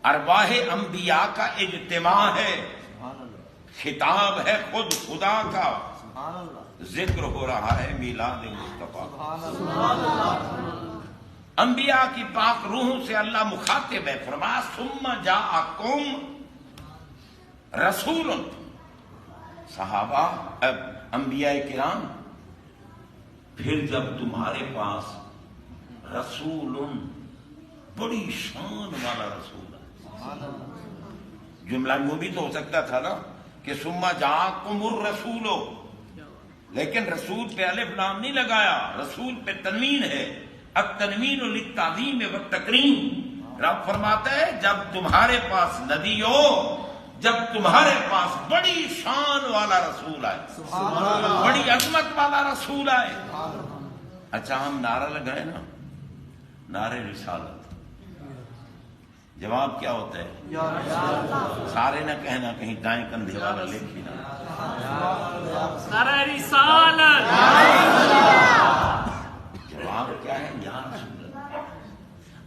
ارواح انبیاء کا اجتماع ہے، خطاب ہے خود خدا کا، ذکر ہو رہا ہے میلاد مصطفیٰ۔ انبیاء کی پاک روحوں سے اللہ مخاطب ہے، فرمایا ثم جاءکم رسول، صحابہ انبیاء کرام پھر جب تمہارے پاس رسول، بڑی شان والا رسول ہے۔ جملہ یوں بھی تو ہو سکتا تھا نا کہ ثم جاءکم الرسول، لیکن رسول پہ الف لام نہیں لگایا، رسول پہ تنوین ہے، التنوین للتعظیم والتکریم۔ رب فرماتا ہے جب تمہارے پاس نبی ہو، جب تمہارے پاس بڑی شان والا رسول آئے، بڑی عظمت والا رسول آئے۔ اچھا ہم نعرہ لگائے نا، نعرے رسالت، جواب کیا ہوتا ہے؟ سارے نہ کہنا کہیں دائیں کندھے والا لکھی نہ، نعرہ رسالت۔ جواب کیا ہے؟ یا رسول اللہ۔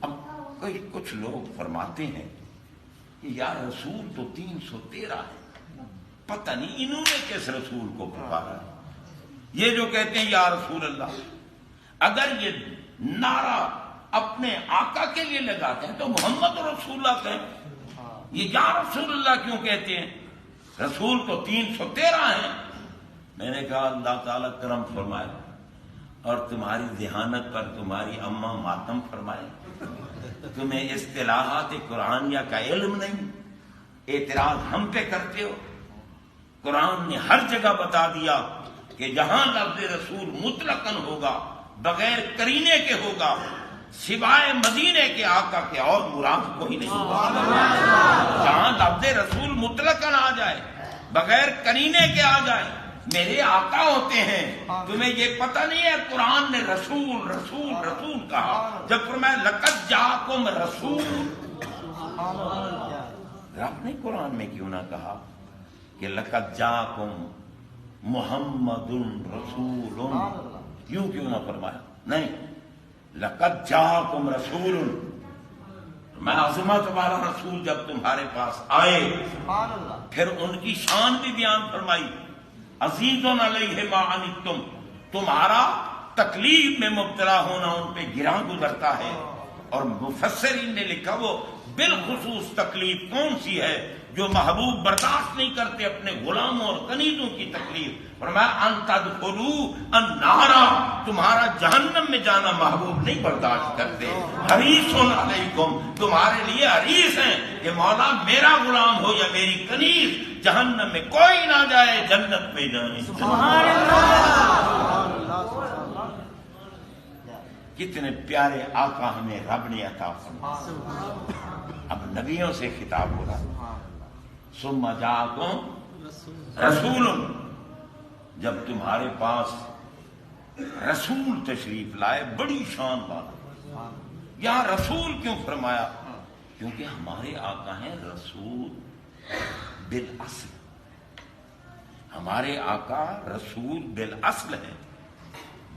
اب کچھ لوگ فرماتے ہیں کہ یا رسول تو 313 ہے، پتہ نہیں انہوں نے کس رسول کو پکارا ہے۔ یہ جو کہتے ہیں یا رسول اللہ، اگر یہ نعرہ اپنے آقا کے لیے لگاتے ہیں تو محمد رسول اللہ کہیں، یہ یا رسول اللہ کیوں کہتے ہیں؟ رسول تو 313 ہیں۔ میں نے کہا اللہ تعالیٰ کرم فرمائے اور تمہاری ذہانت پر تمہاری اماں ماتم فرمائے، تمہیں اصطلاحات قرآنیہ کا علم نہیں، اعتراض ہم پہ کرتے ہو۔ قرآن نے ہر جگہ بتا دیا کہ جہاں لفظ رسول مطلقاً ہوگا، بغیر قرینے کے ہوگا، سوائے مدینے کے آقا کے اور مراد کوئی نہیں ہوگا۔ جہاں لفظ رسول مطلقاً آ جائے، بغیر قرینے کے آ جائے، میرے آقا ہوتے ہیں۔ تمہیں یہ پتہ نہیں ہے قرآن نے رسول رسول رسول کہا، جب فرمایا لقد جاءکم رسول، رب نے قرآن میں کیوں نہ کہا کہ لقد جاءکم محمد رسول، کیوں نہ فرمایا؟ نہیں، لقد جاءکم رسول، میں عظمت والا رسول جب تمہارے پاس آئے، پھر ان کی شان بھی بیان فرمائی، عزیز علیہ ما عنتم، تمہارا تکلیف میں مبتلا ہونا ان پہ گراں گزرتا ہے۔ اور مفسرین نے لکھا وہ بالخصوص تکلیف کون سی ہے جو محبوب برداشت نہیں کرتے اپنے غلاموں اور کنیزوں کی تکلیف۔ فرمایا ان تدخلوا النار، تمہارا جہنم میں جانا محبوب نہیں برداشت کرتے۔ حریص علیکم، تمہارے لیے حریص ہیں کہ مولا میرا غلام ہو یا میری کنیز جہنم میں کوئی نہ جائے، جنت میں جائیں۔ سبحان اللہ۔ کتنے پیارے آقا ہمیں رب نے عطا فرمائے۔ اب نبیوں سے خطاب ہو رہا، ثم جاءکم رسول، جب تمہارے پاس رسول تشریف لائے، بڑی شان والا۔ یہاں رسول کیوں فرمایا؟ کیونکہ ہمارے آقا ہیں رسول بالاصل، ہمارے آقا رسول بالاصل ہے،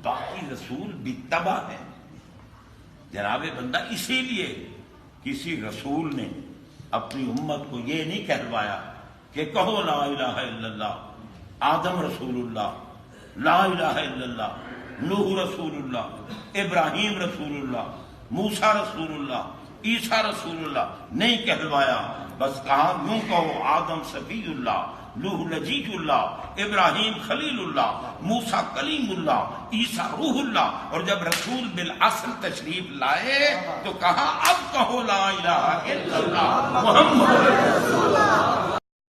باقی رسول بالتبع ہے۔ جناب بندہ اسی لیے کسی رسول نے اپنی امت کو یہ نہیں کہلوایا کہ کہو لا الہ الا اللہ، آدم رسول اللہ، لا الہ الا اللہ، نوح رسول اللہ، ابراہیم رسول اللہ، موسیٰ رسول اللہ، عیسیٰ رسول اللہ، نہیں کہلوایا۔ بس کہا یوں کہو آدم صفی اللہ، نوح لجیج اللہ، ابراہیم خلیل اللہ، موسیٰ کلیم اللہ، عیسیٰ روح اللہ۔ اور جب رسول بالاصل تشریف لائے تو کہا اب کہو لا الہ الا اللہ محمد رسول اللہ۔